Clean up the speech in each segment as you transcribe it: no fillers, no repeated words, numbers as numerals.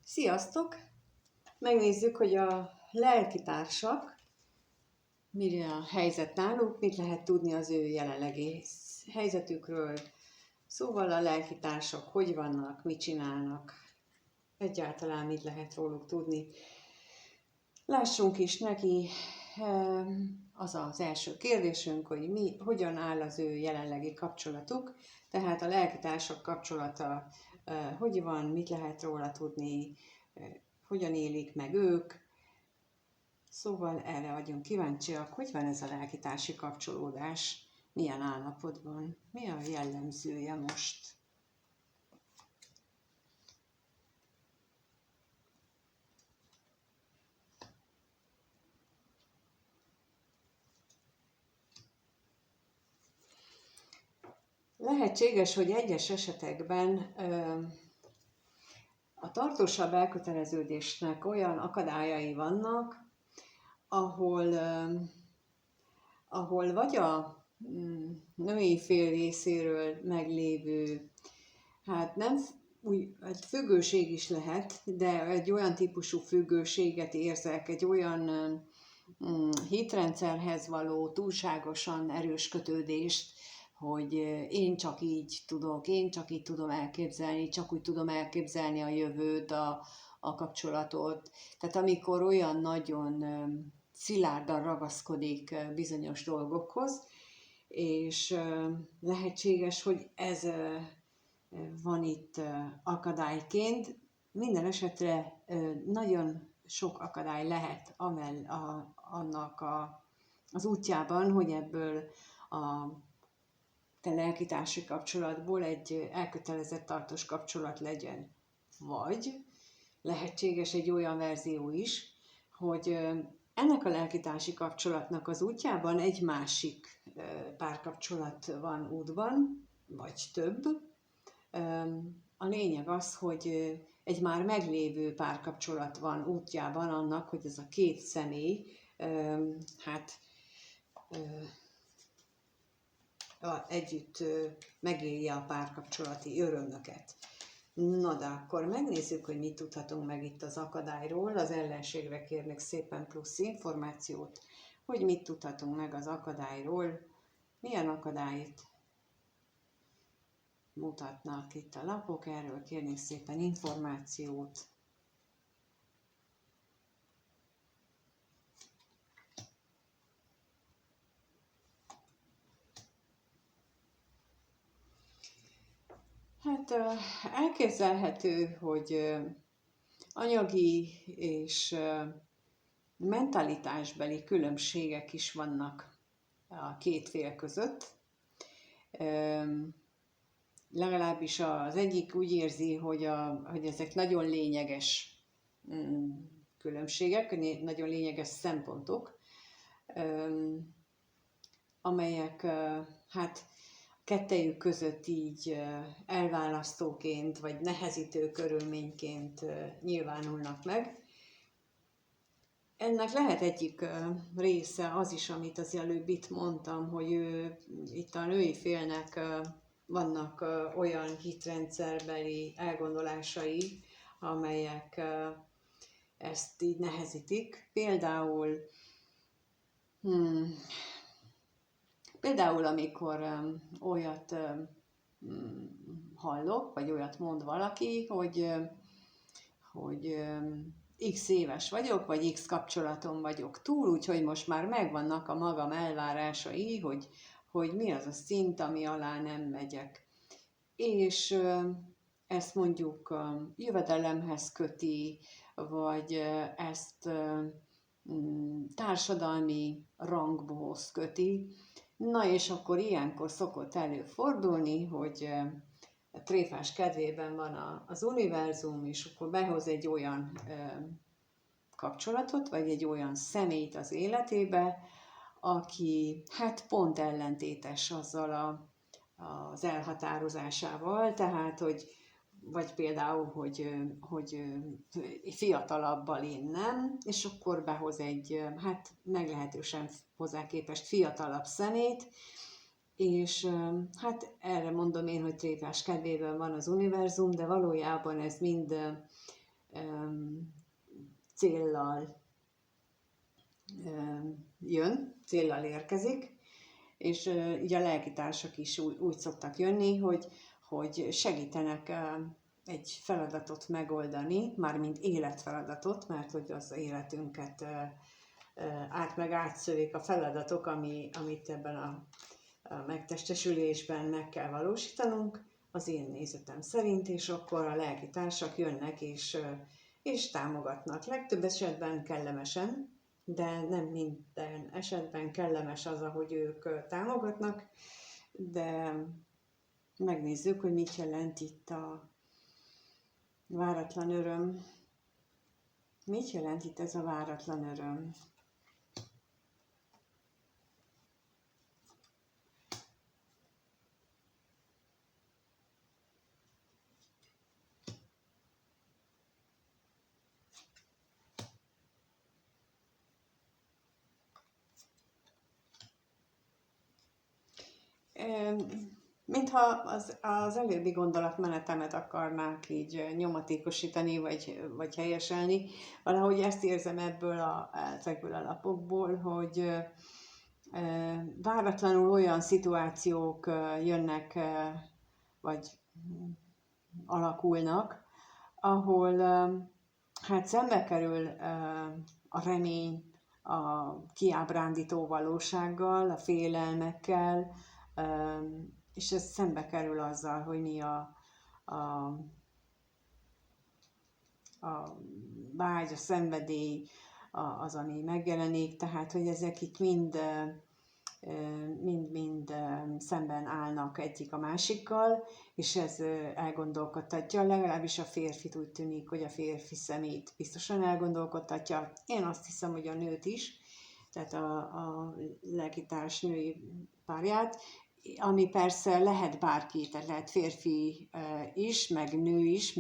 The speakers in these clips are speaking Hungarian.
Sziasztok! Megnézzük, hogy a lelkitársak, mire a helyzet náluk, mit lehet tudni az ő jelenlegi helyzetükről. Szóval a lelkitársak hogy vannak, mit csinálnak, egyáltalán mit lehet róluk tudni. Lássunk is neki, az az első kérdésünk, hogy hogyan áll az ő jelenlegi kapcsolatuk. Tehát a lelkitársak kapcsolata hogy van, mit lehet róla tudni, hogyan élik meg ők. Szóval erre vagyunk kíváncsiak, hogy van ez a lelkitársi kapcsolódás, milyen állapotban, mi a jellemzője most. Lehetséges, hogy egyes esetekben a tartósabb elköteleződésnek olyan akadályai vannak, ahol vagy a női fél részéről meglévő, nem függőség is lehet, de egy olyan típusú függőséget érzek, egy olyan hitrendszerhez való túlságosan erős kötődést, hogy én csak így tudok, én csak így tudom elképzelni, csak úgy tudom elképzelni a jövőt, a kapcsolatot. Tehát amikor olyan nagyon szilárdan ragaszkodik bizonyos dolgokhoz, és lehetséges, hogy ez van itt akadályként. Minden esetre nagyon sok akadály lehet annak az útjában, hogy ebből a te lelkitársi kapcsolatból egy elkötelezett tartós kapcsolat legyen. Vagy lehetséges egy olyan verzió is, hogy ennek a lelkitársi kapcsolatnak az útjában egy másik párkapcsolat van útban, vagy több. A lényeg az, hogy egy már meglévő párkapcsolat van útjában annak, hogy ez a két személy együtt megélje a párkapcsolati örömöket. Na de akkor megnézzük, hogy mit tudhatunk meg itt az akadályról. Az ellenségre kérnek szépen plusz információt, hogy mit tudhatunk meg az akadályról, milyen akadályt mutatnak itt a lapok, erről kérnék szépen információt. Elképzelhető, hogy anyagi és mentalitásbeli különbségek is vannak a két fél között. Legalábbis az egyik úgy érzi, hogy ezek nagyon lényeges különbségek, nagyon lényeges szempontok, amelyek kettejük között így elválasztóként, vagy nehezítő körülményként nyilvánulnak meg. Ennek lehet egyik része az is, amit az előbb itt mondtam, hogy itt a női félnek vannak olyan hitrendszerbeli elgondolásai, amelyek ezt így nehezítik. Például amikor olyat hallok, vagy olyat mond valaki, hogy x éves vagyok, vagy x kapcsolaton vagyok túl, úgyhogy most már megvannak a magam elvárásai, hogy mi az a szint, ami alá nem megyek. És ezt mondjuk jövedelemhez köti, vagy ezt társadalmi ranghoz köti. Na és akkor ilyenkor szokott előfordulni, hogy tréfás kedvében van az univerzum, és akkor behoz egy olyan kapcsolatot, vagy egy olyan személyt az életébe, aki pont ellentétes azzal az elhatározásával, tehát, vagy például, hogy fiatalabbal én nem, és akkor behoz egy, meglehetősen hozzá képest fiatalabb szemét, és erre mondom én, hogy tréfás kedvében van az univerzum, de valójában ez mind céllal jön, céllal érkezik, és így a lelkitársak is úgy szoktak jönni, hogy segítenek egy feladatot megoldani, mármint életfeladatot, mert hogy az életünket meg átszövik a feladatok, amit ebben a megtestesülésben meg kell valósítanunk, az én nézetem szerint, és akkor a lelkitársak jönnek és támogatnak. Legtöbb esetben kellemesen, de nem minden esetben kellemes az, ahogy ők támogatnak, de megnézzük, hogy mit jelent itt a váratlan öröm. Mit jelent itt ez a váratlan öröm? Mintha az előbbi gondolatmenetemet akarnák így nyomatékosítani, vagy helyeselni. Valahogy ezt érzem ezekből a lapokból, hogy váratlanul olyan szituációk jönnek, vagy alakulnak, ahol hát szembe kerül a remény a kiábrándító valósággal, a félelmekkel, és ez szembe kerül azzal, hogy mi a vágy, a szenvedély, az, ami megjelenik, tehát, hogy ezek itt mind szemben állnak egyik a másikkal, és ez elgondolkodtatja, legalábbis a férfit úgy tűnik, hogy a férfi szemét biztosan elgondolkodtatja. Én azt hiszem, hogy a nőt is, tehát a lelkitárs női párját, ami persze lehet bárki, tehát lehet férfi is, meg nő is,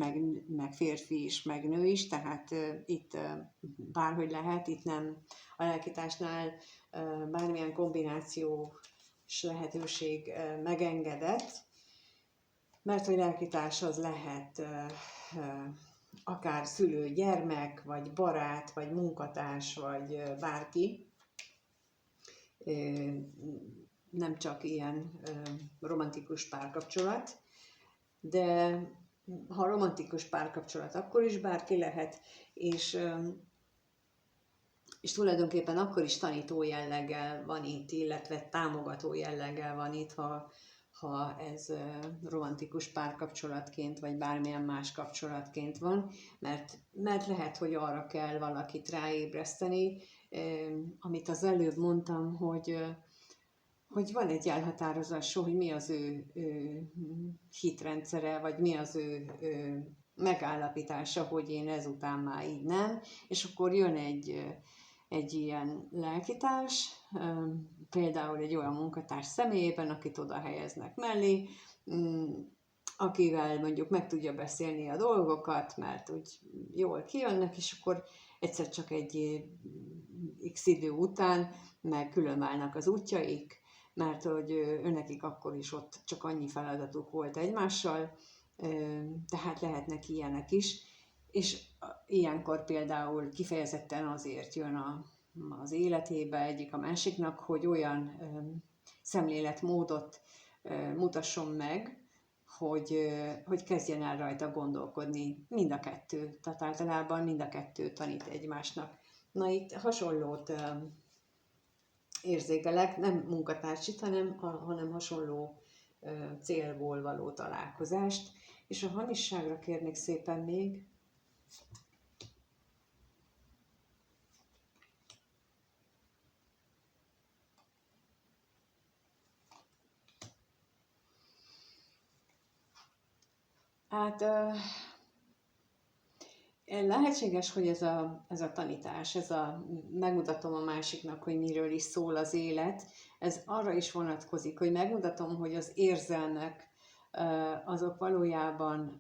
meg férfi is, meg nő is, tehát itt bárhogy lehet, itt nem a lelkitársnál bármilyen kombinációs lehetőség megengedett, mert hogy lelkitárs az lehet akár szülő, gyermek, vagy barát, vagy munkatárs, vagy bárki, nem csak ilyen romantikus párkapcsolat, de ha romantikus párkapcsolat, akkor is bárki lehet, és tulajdonképpen akkor is tanító jelleggel van itt, illetve támogató jelleggel van itt, ha ez romantikus párkapcsolatként, vagy bármilyen más kapcsolatként van, mert lehet, hogy arra kell valakit ráébreszteni, amit az előbb mondtam, hogy van egy elhatározás, hogy mi az ő hitrendszere, vagy mi az ő megállapítása, hogy én ezután már így nem, és akkor jön egy ilyen lelkitárs, például egy olyan munkatárs személyében, akit oda helyeznek mellé, akivel mondjuk meg tudja beszélni a dolgokat, mert úgy jól kijönnek, és akkor egyszer csak egy x idő után meg különválnak az útjaik, mert hogy őnekik akkor is ott csak annyi feladatuk volt egymással, tehát lehetnek ilyenek is, és ilyenkor például kifejezetten azért jön az életébe egyik a másiknak, hogy olyan szemléletmódot mutasson meg, hogy kezdjen el rajta gondolkodni mind a kettő, tehát általában mind a kettő tanít egymásnak. Na itt hasonlót érzékelek, nem munkatársit, hanem hasonló célból való találkozást. És a hamisságra kérnék szépen még. Hát lehetséges, hogy ez a tanítás, megmutatom a másiknak, hogy miről is szól az élet, ez arra is vonatkozik, hogy megmutatom, hogy az érzelmek azok valójában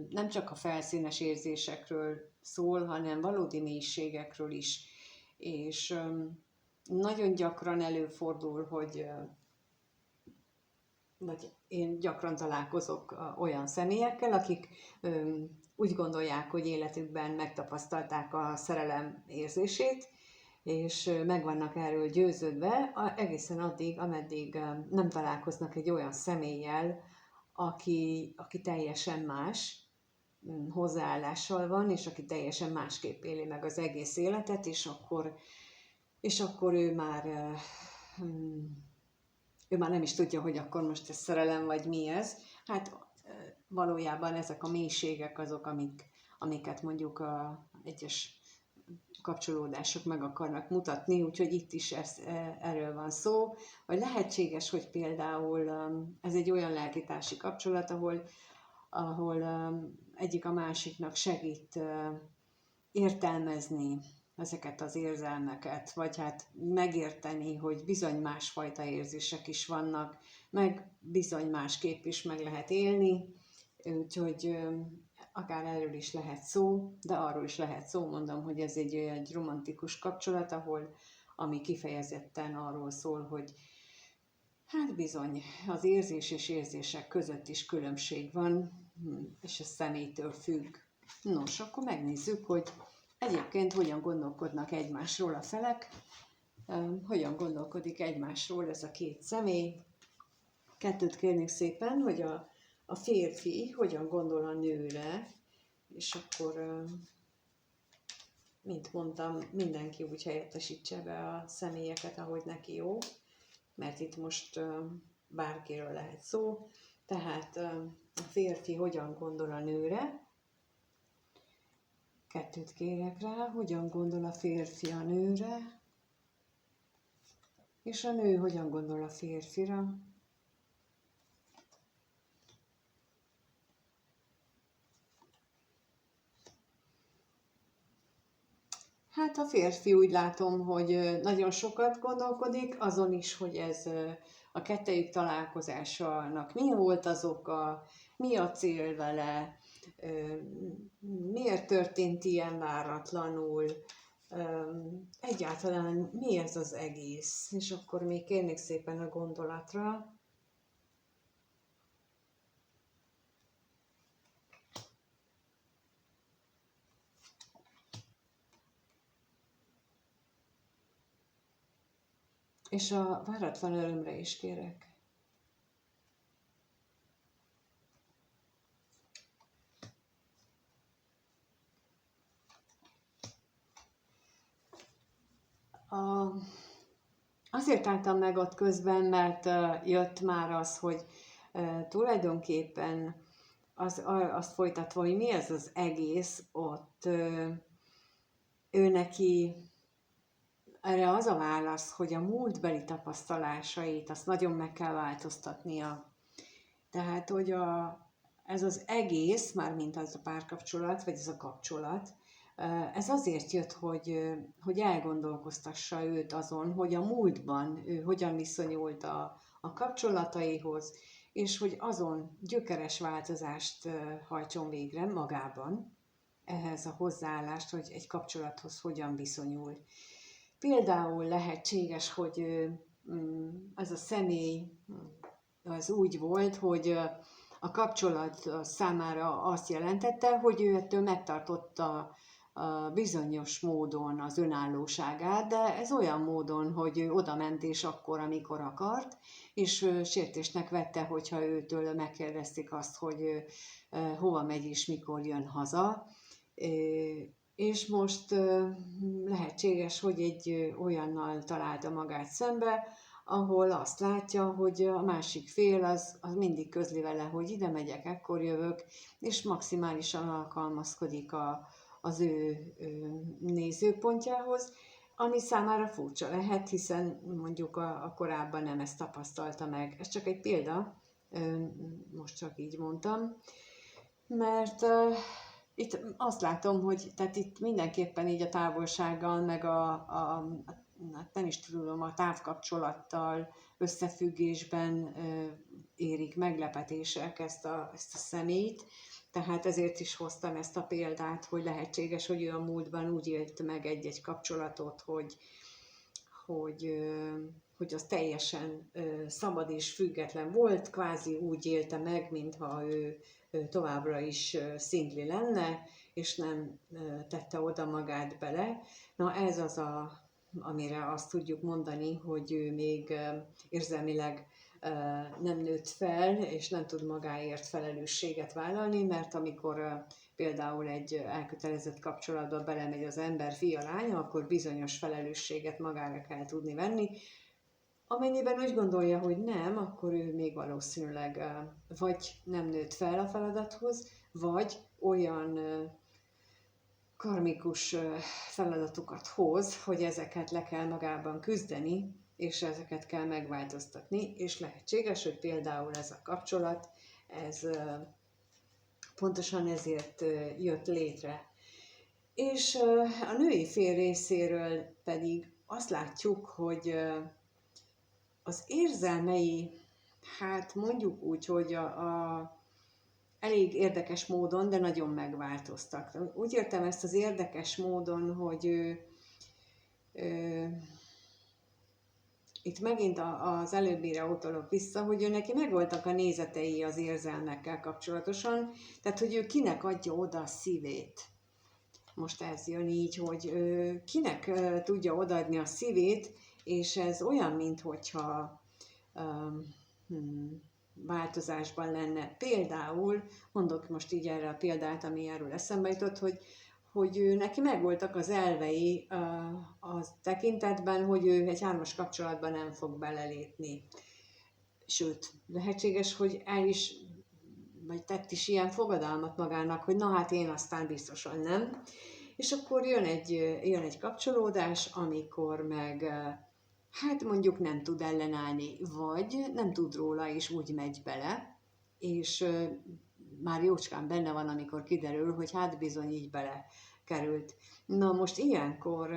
nem csak a felszínes érzésekről szól, hanem valódi mélységekről is. És nagyon gyakran előfordul, hogy vagy én gyakran találkozok olyan személyekkel, akik úgy gondolják, hogy életükben megtapasztalták a szerelem érzését, és meg vannak erről győződve, egészen addig, ameddig nem találkoznak egy olyan személlyel, aki teljesen más hozzáállással van, és aki teljesen másképp éli meg az egész életet, és akkor ő már nem is tudja, hogy akkor most ez szerelem, vagy mi ez. Hát valójában ezek a mélységek azok, amiket mondjuk a egyes kapcsolódások meg akarnak mutatni, úgyhogy itt is erről van szó, vagy lehetséges, hogy például ez egy olyan lelkitársi kapcsolat, ahol egyik a másiknak segít értelmezni ezeket az érzelmeket, vagy hát megérteni, hogy bizony másfajta érzések is vannak, meg bizony másképp is meg lehet élni, úgyhogy akár erről is lehet szó, de arról is lehet szó, mondom, hogy ez egy romantikus kapcsolat, ami kifejezetten arról szól, hogy hát bizony, az érzés és érzések között is különbség van, és ez személytől függ. Nos, akkor megnézzük, hogy egyébként hogyan gondolkodnak egymásról a felek, hogyan gondolkodik egymásról ez a két személy. Kettőt kérnék szépen, hogy a férfi hogyan gondol a nőre, és akkor, mint mondtam, mindenki úgy helyettesítse be a személyeket, ahogy neki jó, mert itt most bárkiről lehet szó. Tehát a férfi hogyan gondol a nőre, kettőt kérek rá, hogyan gondol a férfi a nőre, és a nő hogyan gondol a férfira. Hát a férfi úgy látom, hogy nagyon sokat gondolkodik, azon is, hogy ez a kettejük találkozásának mi volt az oka, mi a cél vele, miért történt ilyen váratlanul, egyáltalán mi ez az egész. És akkor még kérnék szépen a gondolatra. És a váratlan örömre is kérek. Azért álltam meg ott közben, mert jött már az, hogy tulajdonképpen azt folytatva, hogy mi ez az egész, ott ő neki erre az a válasz, hogy a múltbeli tapasztalásait azt nagyon meg kell változtatnia. Tehát, hogy ez az egész, mármint az a párkapcsolat, vagy ez a kapcsolat, ez azért jött, hogy elgondolkoztassa őt azon, hogy a múltban ő hogyan viszonyult a kapcsolataihoz, és hogy azon gyökeres változást hajtson végre magában, ehhez a hozzáállást, hogy egy kapcsolathoz hogyan viszonyul. Például lehetséges, hogy ez a személy az úgy volt, hogy a kapcsolat számára azt jelentette, hogy ő ettől megtartotta bizonyos módon az önállóságát, de ez olyan módon, hogy ő odament és akkor, amikor akart, és sértésnek vette, hogyha őtől megkérdezték azt, hogy hova megy és mikor jön haza. És most lehetséges, hogy egy olyannal találta magát szembe, ahol azt látja, hogy a másik fél az mindig közli vele, hogy ide megyek, ekkor jövök, és maximálisan alkalmazkodik az ő nézőpontjához, ami számára furcsa lehet, hiszen mondjuk a korábban nem ezt tapasztalta meg. Ez csak egy példa, most csak így mondtam, mert itt azt látom, hogy tehát itt mindenképpen így a távolsággal, meg nem is tudom, a távkapcsolattal összefüggésben érik meglepetések ezt a személyt. Tehát ezért is hoztam ezt a példát, hogy lehetséges, hogy ő a múltban úgy élt meg egy-egy kapcsolatot, hogy hogy az teljesen szabad és független volt, kvázi úgy élte meg, mintha ő továbbra is szingli lenne, és nem tette oda magát bele. Na ez az, amire azt tudjuk mondani, hogy ő még érzelmileg nem nőtt fel, és nem tud magáért felelősséget vállalni, mert amikor például egy elkötelezett kapcsolatba belemegy az ember, fia, lánya, akkor bizonyos felelősséget magára kell tudni venni. Amennyiben úgy gondolja, hogy nem, akkor ő még valószínűleg vagy nem nőtt fel a feladathoz, vagy olyan karmikus feladatokat hoz, hogy ezeket le kell magában küzdeni, és ezeket kell megváltoztatni, és lehetséges, hogy például ez a kapcsolat, ez pontosan ezért jött létre. És a női fél részéről pedig azt látjuk, hogy az érzelmei, hát mondjuk úgy, hogy elég érdekes módon, de nagyon megváltoztak. Úgy értem ezt az érdekes módon, hogy itt megint az előbbire utalok vissza, hogy ő neki megvoltak a nézetei az érzelmekkel kapcsolatosan, tehát hogy ő kinek adja oda a szívét. Most ez jön így, hogy kinek tudja odaadni a szívét, és ez olyan, minthogyha változásban lenne. Például, mondok most így erre a példát, ami erről eszembe jutott, hogy neki megvoltak az elvei az tekintetben, hogy ő egy hármas kapcsolatban nem fog belelépni. Sőt, lehetséges, hogy el is, vagy tett is ilyen fogadalmat magának, hogy na hát én aztán biztosan nem. És akkor jön egy kapcsolódás, amikor meg hát mondjuk nem tud ellenállni, vagy nem tud róla, és úgy megy bele, és már jócskán benne van, amikor kiderül, hogy hát bizony így bele került. Na most ilyenkor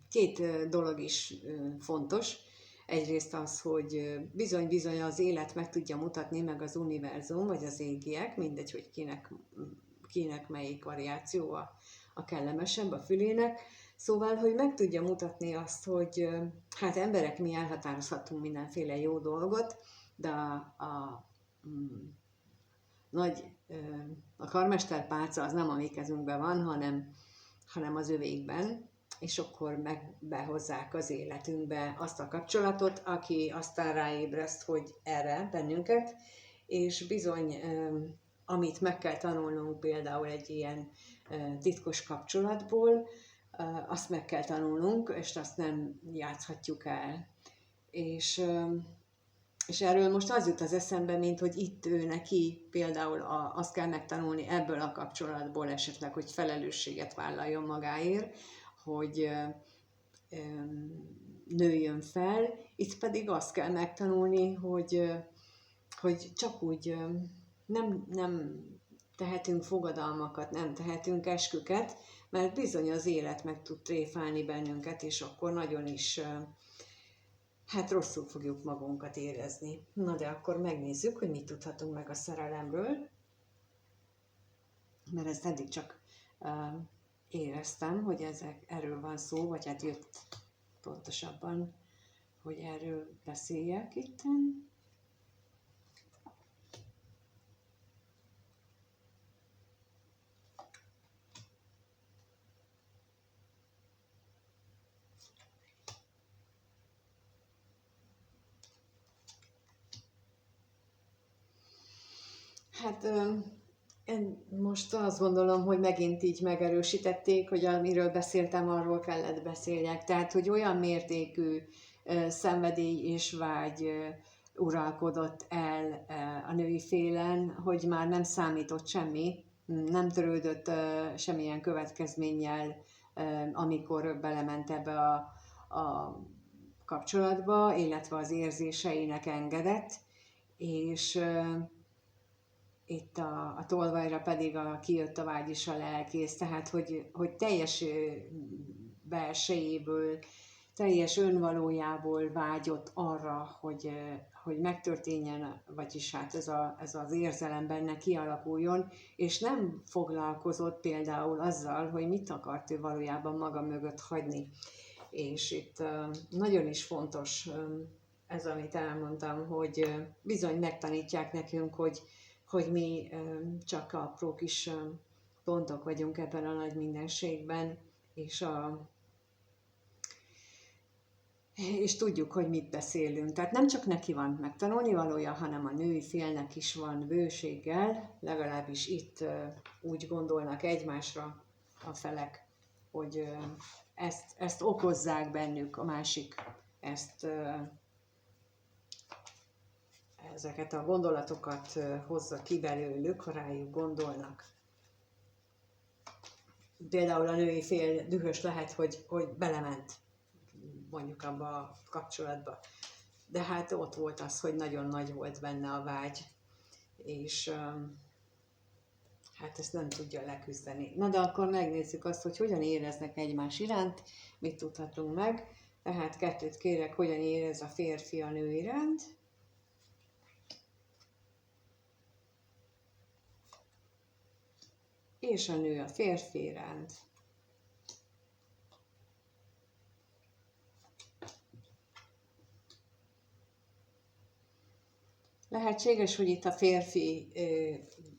két dolog is fontos. Egyrészt az, hogy bizony-bizony az élet meg tudja mutatni, meg az univerzum, vagy az égiek, mindegy, hogy kinek melyik variáció a kellemesebb a fülének. Szóval, hogy meg tudja mutatni azt, hogy hát emberek mi elhatározhatunk mindenféle jó dolgot, de a karmesterpálca az nem a mi kezünkben van, hanem az övékben, és akkor behozzák az életünkbe azt a kapcsolatot, aki aztán ráébreszt, hogy erre bennünket, és bizony, amit meg kell tanulnunk például egy ilyen titkos kapcsolatból, azt meg kell tanulnunk, és azt nem játszhatjuk el. És erről most az jut az eszembe, mint hogy itt ő neki például azt kell megtanulni ebből a kapcsolatból esetleg, hogy felelősséget vállaljon magáért, hogy nőjön fel. Itt pedig azt kell megtanulni, hogy csak úgy nem tehetünk fogadalmakat, nem tehetünk esküket, mert bizony az élet meg tud tréfálni bennünket, és akkor nagyon is hát rosszul fogjuk magunkat érezni. Na de akkor megnézzük, hogy mit tudhatunk meg a szerelemről, mert ezt eddig csak éreztem, hogy erről van szó, vagy hát jött pontosabban, hogy erről beszéljek itten. Hát én most azt gondolom, hogy megint így megerősítették, hogy amiről beszéltem, arról kellett beszéljek. Tehát, hogy olyan mértékű szenvedély és vágy uralkodott el a női félen, hogy már nem számított semmi, nem törődött semmilyen következménnyel, amikor belement ebbe a kapcsolatba, illetve az érzéseinek engedett, és itt a tolvajra pedig kijött a vágy és a lelkész, tehát hogy teljes belsejéből, teljes önvalójából vágyott arra, hogy megtörténjen, vagyis hát ez az érzelem benne kialakuljon, és nem foglalkozott például azzal, hogy mit akart ő valójában maga mögött hagyni. És itt nagyon is fontos ez, amit elmondtam, hogy bizony megtanítják nekünk, hogy mi csak apró kis pontok vagyunk ebben a nagy mindenségben, és tudjuk, hogy mit beszélünk. Tehát nem csak neki van megtanulni valója, hanem a női félnek is van bőséggel, legalábbis itt úgy gondolnak egymásra a felek, hogy ezt okozzák bennük, a másik ezeket a gondolatokat hozza ki belőlük, ha rájuk gondolnak. Például a női fél dühös lehet, hogy belement mondjuk abba a kapcsolatba. De hát ott volt az, hogy nagyon nagy volt benne a vágy, és hát ezt nem tudja leküzdeni. Na de akkor megnézzük azt, hogy hogyan éreznek egymás iránt, mit tudhatunk meg. Tehát kettőt kérek, hogyan érez a férfi a nő iránt. És a nő a férfi iránt. Lehetséges, hogy itt a férfi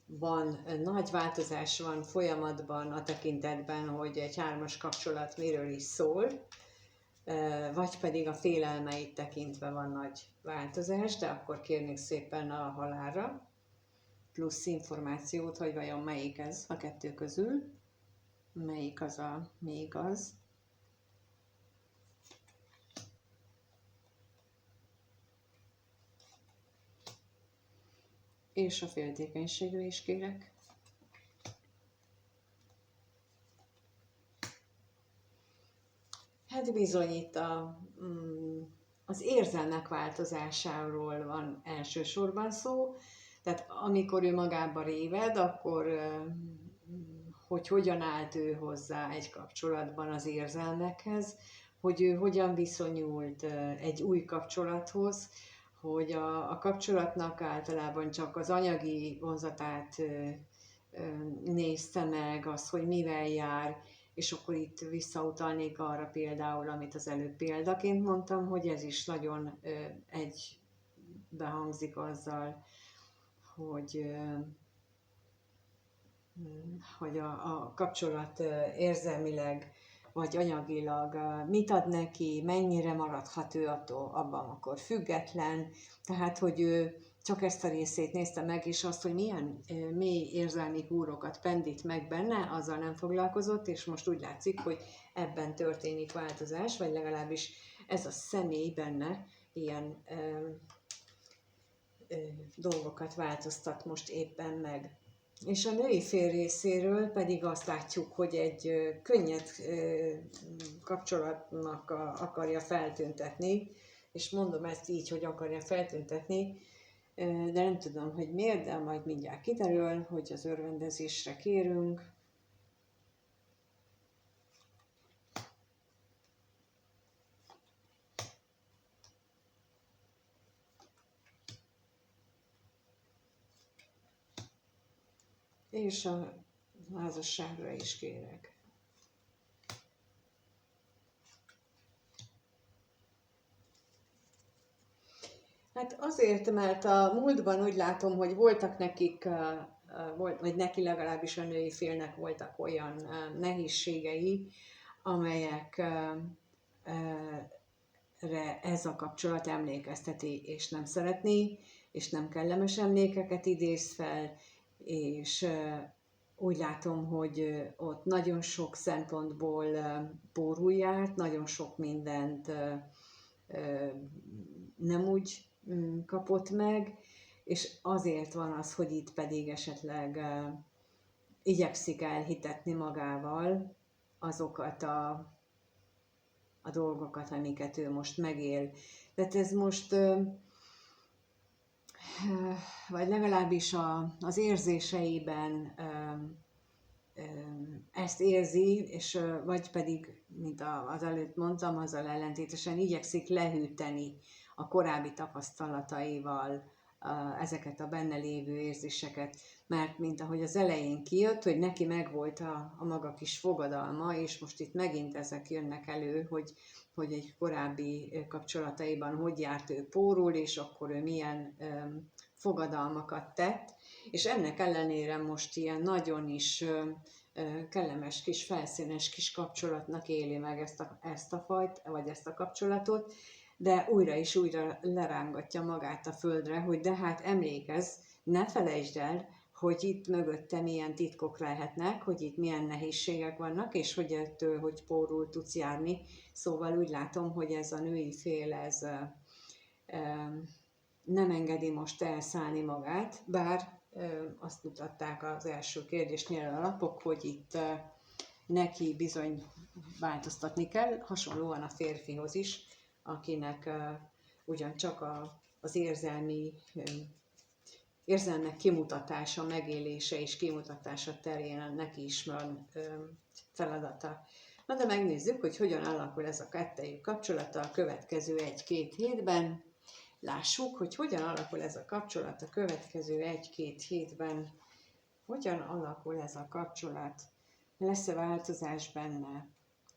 van, nagy változás van folyamatban a tekintetben, hogy egy hármas kapcsolat miről is szól, vagy pedig a félelmeit tekintve van nagy változás, de akkor kérnék szépen a halálra plusz információt, hogy vajon melyik ez a kettő közül, melyik az, ami igaz. És a féltékenységre is kérek. Hát bizony itt az érzelmek változásáról van elsősorban szó, tehát amikor ő magába réved, akkor hogy hogyan állt ő hozzá egy kapcsolatban az érzelmekhez, hogy ő hogyan viszonyult egy új kapcsolathoz, hogy a kapcsolatnak általában csak az anyagi vonzatát nézte meg, az, hogy mivel jár, és akkor itt visszautalnék arra például, amit az előbb példaként mondtam, hogy ez is nagyon egybehangzik azzal, hogy a kapcsolat érzelmileg vagy anyagilag mit ad neki, mennyire maradhat ő abban akkor független, tehát hogy ő csak ezt a részét nézte meg, és azt, hogy milyen mély érzelmi húrokat pendít meg benne, azzal nem foglalkozott, és most úgy látszik, hogy ebben történik változás, vagy legalábbis ez a személy benne ilyen dolgokat változtat most éppen meg. És a női fél részéről pedig azt látjuk, hogy egy könnyed kapcsolatnak akarja feltüntetni, és mondom ezt így, hogy akarja feltüntetni, de nem tudom, hogy miért, de majd mindjárt kiderül, hogy az örvendezésre kérünk. És a házasságra is kérek. Hát azért, mert a múltban úgy látom, hogy voltak nekik, vagy neki legalábbis a női félnek voltak olyan nehézségei, amelyekre ez a kapcsolat emlékezteti, és nem szeretné, és nem kellemes emlékeket idéz fel, és úgy látom, hogy ott nagyon sok szempontból pórul járt, nagyon sok mindent nem úgy kapott meg, és azért van az, hogy itt pedig esetleg igyekszik elhitetni magával azokat a dolgokat, amiket ő most megél. Tehát ez most, vagy legalábbis az érzéseiben ezt érzi, és vagy pedig, mint az előtt mondtam, azzal ellentétesen igyekszik lehűteni a korábbi tapasztalataival ezeket a benne lévő érzéseket, mert mint ahogy az elején kijött, hogy neki megvolt a maga kis fogadalma, és most itt megint ezek jönnek elő, hogy egy korábbi kapcsolataiban hogy járt ő pórul, és akkor ő milyen fogadalmakat tett, és ennek ellenére most ilyen nagyon is kellemes kis felszínes kis kapcsolatnak éli meg ezt a fajt, vagy ezt a kapcsolatot, de újra és újra lerángatja magát a földre, hogy de hát emlékezz, ne felejtsd el, hogy itt mögötte milyen titkok lehetnek, hogy itt milyen nehézségek vannak, és hogy ettől, hogy pórul tudsz járni. Szóval úgy látom, hogy ez a női fél, ez nem engedi most elszállni magát, bár azt mutatták az első kérdésnél a lapok, hogy itt neki bizony változtatni kell, hasonlóan a férfihoz is, akinek ugyancsak az érzelmek kimutatása, megélése és kimutatása terén neki is van feladata. Na de megnézzük, hogy hogyan alakul ez a kettejük kapcsolata a következő 1-2 hétben. Lássuk, hogy hogyan alakul ez a kapcsolat a következő 1-2 hétben. Hogyan alakul ez a kapcsolat? Lesz-e változás benne?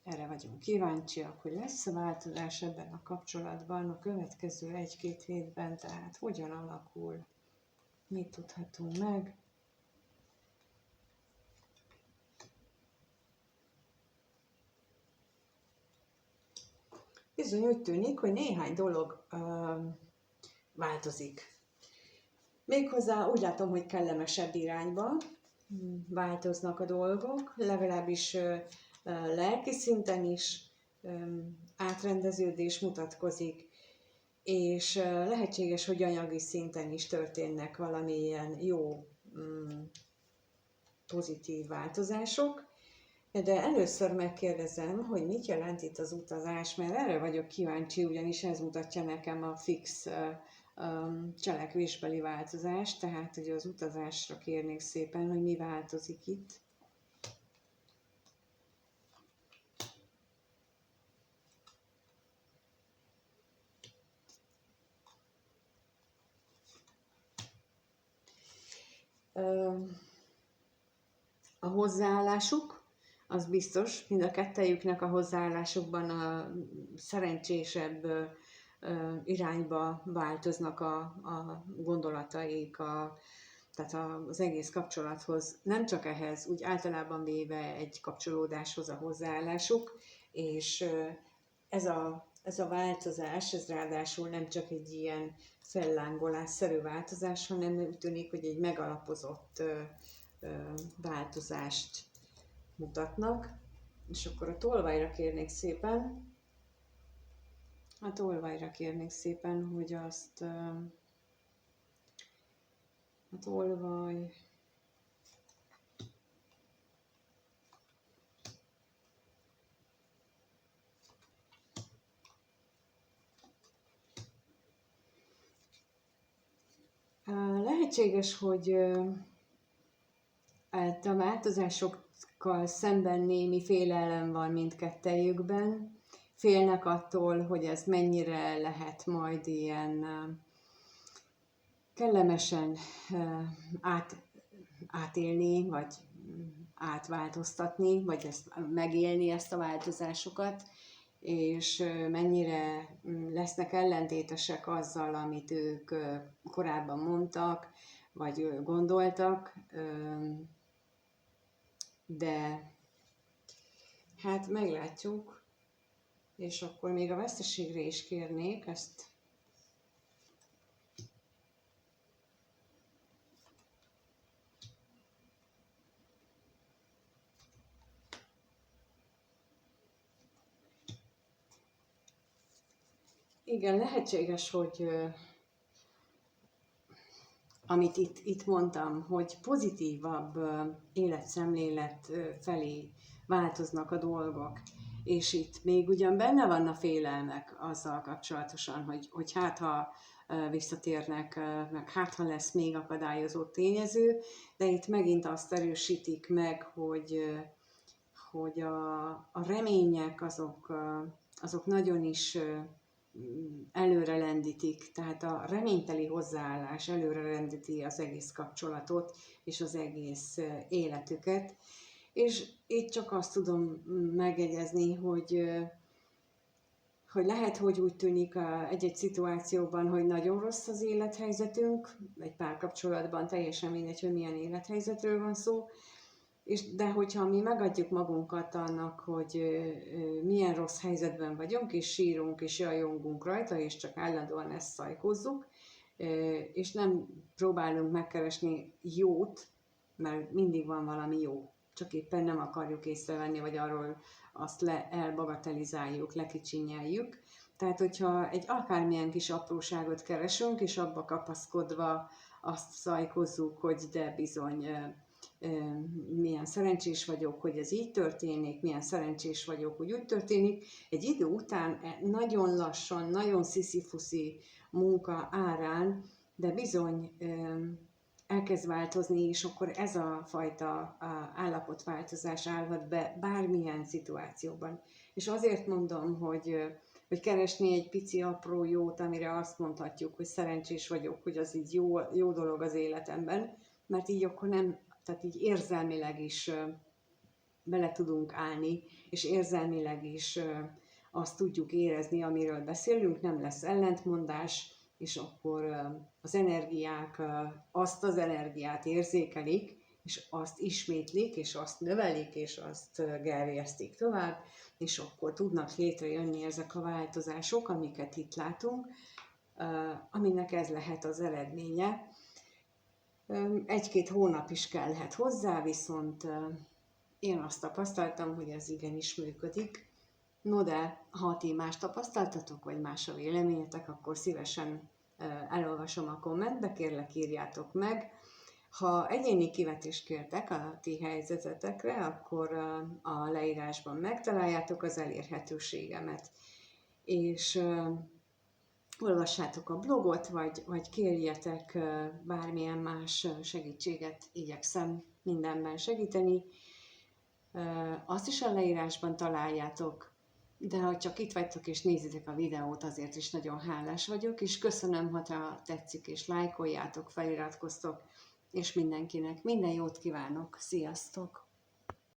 Erre vagyunk kíváncsiak, hogy lesz-e változás ebben a kapcsolatban a következő 1-2 hétben, tehát hogyan alakul? Mit tudhatunk meg? Bizony úgy tűnik, hogy néhány dolog változik. Méghozzá úgy látom, hogy kellemesebb irányba változnak a dolgok, legalábbis lelki szinten is átrendeződés mutatkozik, és lehetséges, hogy anyagi szinten is történnek valamilyen jó, pozitív változások. De először megkérdezem, hogy mit jelent itt az utazás, mert erre vagyok kíváncsi, ugyanis ez mutatja nekem a fix cselekvésbeli változást, tehát hogy az utazásra kérnék szépen, hogy mi változik itt. A hozzáállásuk, az biztos, mind a kettejüknek a hozzáállásukban a szerencsésebb irányba változnak a gondolataik, tehát az egész kapcsolathoz, nem csak ehhez, úgy általában véve egy kapcsolódáshoz a hozzáállásuk, és ez a változás, ez ráadásul nem csak egy ilyen fellángolásszerű változás, hanem úgy tűnik, hogy egy megalapozott változást mutatnak. És akkor a tolvajra kérnék szépen, hogy azt a tolvaj, lehetséges, hogy a változásokkal szemben némi félelem van mindkettejükben. Félnek attól, hogy ez mennyire lehet majd ilyen kellemesen átélni, vagy átváltoztatni, vagy megélni ezt a változásokat, és mennyire lesznek ellentétesek azzal, amit ők korábban mondtak, vagy gondoltak, de hát meglátjuk, és akkor még a veszteségre is kérnék ezt. Igen, lehetséges, hogy amit itt mondtam, hogy pozitívabb életszemlélet felé változnak a dolgok, és itt még ugyan benne van a félelmek azzal kapcsolatosan, hogy hát ha visszatérnek, meg hát ha lesz még akadályozó tényező, de itt megint azt erősítik meg, hogy a remények azok nagyon is előre lendítik, tehát a reményteli hozzáállás előre lendíti az egész kapcsolatot és az egész életüket. És itt csak azt tudom megjegyezni, hogy hogy lehet, hogy úgy tűnik egy-egy szituációban, hogy nagyon rossz az élethelyzetünk, egy párkapcsolatban teljesen mindegy, hogy milyen élethelyzetről van szó, de hogyha mi megadjuk magunkat annak, hogy milyen rossz helyzetben vagyunk, és sírunk, és jajongunk rajta, és csak állandóan ezt szajkozzuk, és nem próbálunk megkeresni jót, mert mindig van valami jó, csak éppen nem akarjuk észrevenni, vagy arról azt elbagatelizáljuk, lekicsinyeljük. Tehát, hogyha egy akármilyen kis apróságot keresünk, és abba kapaszkodva azt szajkozzuk, hogy de bizony milyen szerencsés vagyok, hogy ez így történik, milyen szerencsés vagyok, hogy úgy történik. Egy idő után nagyon lassan, nagyon sziszifuszi munka árán, de bizony elkezd változni, és akkor ez a fajta állapotváltozás állhat be bármilyen szituációban. És azért mondom, hogy keresni egy pici apró jót, amire azt mondhatjuk, hogy szerencsés vagyok, hogy az így jó dolog az életemben, mert így akkor nem, tehát így érzelmileg is bele tudunk állni, és érzelmileg is azt tudjuk érezni, amiről beszélünk, nem lesz ellentmondás, és akkor az energiák azt az energiát érzékelik, és azt ismétlik, és azt növelik, és azt gerjesztik tovább, és akkor tudnak létrejönni ezek a változások, amiket itt látunk, aminek ez lehet az eredménye. Egy-két hónap is kellhet hozzá, viszont én azt tapasztaltam, hogy ez igenis működik. No de, ha ti más tapasztaltatok, vagy más a véleményetek, akkor szívesen elolvasom a kommentbe, kérlek írjátok meg. Ha egyéni kivetést kértek a ti helyzetetekre, akkor a leírásban megtaláljátok az elérhetőségemet. És olvassátok a blogot, vagy kérjetek bármilyen más segítséget, igyekszem mindenben segíteni. Azt is a leírásban találjátok, de ha csak itt vagytok és nézitek a videót, azért is nagyon hálás vagyok, és köszönöm, ha tetszik és lájkoljátok, feliratkoztok, és mindenkinek minden jót kívánok. Sziasztok!